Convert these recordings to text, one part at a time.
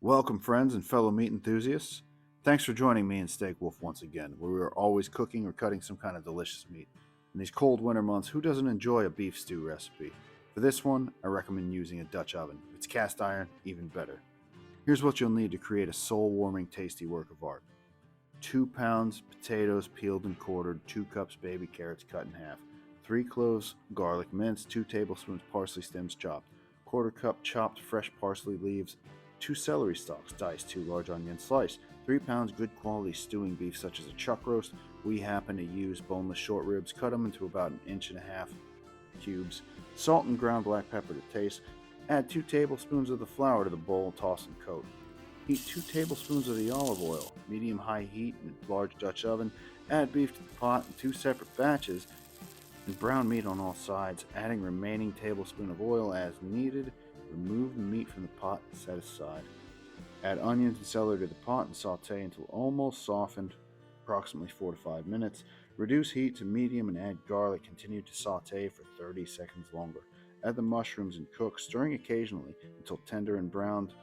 Welcome, friends and fellow meat enthusiasts. Thanks for joining me and Steak Wolf once again, where we are always cooking or cutting some kind of delicious meat. In these cold winter months, who doesn't enjoy a beef stew recipe? For this one, I recommend using a Dutch oven. If it's cast iron, even better. Here's what you'll need to create a soul-warming, tasty work of art. 2 pounds potatoes peeled and quartered, 2 cups baby carrots cut in half, 3 cloves garlic minced, 2 tablespoons parsley stems chopped, quarter cup chopped fresh parsley leaves, 2 celery stalks diced, 2 large onions sliced, 3 pounds good quality stewing beef such as a chuck roast. We happen to use boneless short ribs. Cut them into about 1.5 inch cubes, salt and ground black pepper to taste. Add 2 tablespoons of the flour to the bowl and toss and coat. Heat 2 tablespoons of the olive oil, medium-high heat in a large Dutch oven. Add beef to the pot in 2 separate batches and brown meat on all sides, adding remaining tablespoon of oil as needed. Remove the meat from the pot and set aside. Add onions and celery to the pot and saute until almost softened, approximately 4 to 5 minutes. Reduce heat to medium and add garlic. Continue to saute for 30 seconds longer. Add the mushrooms and cook, stirring occasionally until tender and browned,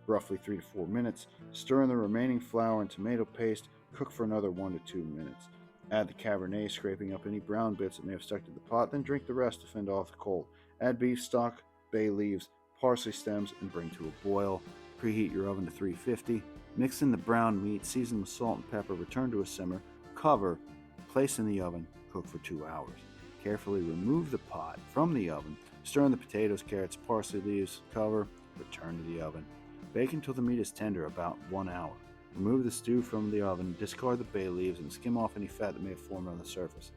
roughly 3 to 4 minutes. Stir in the remaining flour and tomato paste. Cook for another 1 to 2 minutes. Add the Cabernet, scraping up any brown bits that may have stuck to the pot, then drink the rest to fend off the cold. Add beef stock, bay leaves, parsley stems, and bring to a boil. Preheat your oven to 350. Mix in the brown meat, season with salt and pepper, return to a simmer, cover, place in the oven, cook for 2 hours. Carefully remove the pot from the oven, stir in the potatoes, carrots, parsley leaves, cover, return to the oven. Bake until the meat is tender, about 1 hour. Remove the stew from the oven, discard the bay leaves, and skim off any fat that may have formed on the surface.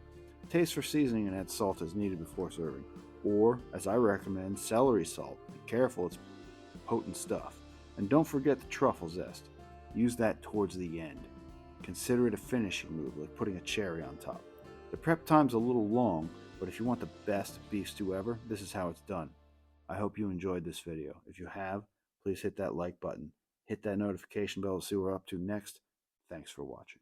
Taste for seasoning and add salt as needed before serving. Or, as I recommend, celery salt. Be careful, it's potent stuff. And don't forget the truffle zest. Use that towards the end. Consider it a finishing move, like putting a cherry on top. The prep time's a little long, but if you want the best beef stew ever, this is how it's done. I hope you enjoyed this video. If you have, please hit that like button. Hit that notification bell to see what we're up to next. Thanks for watching.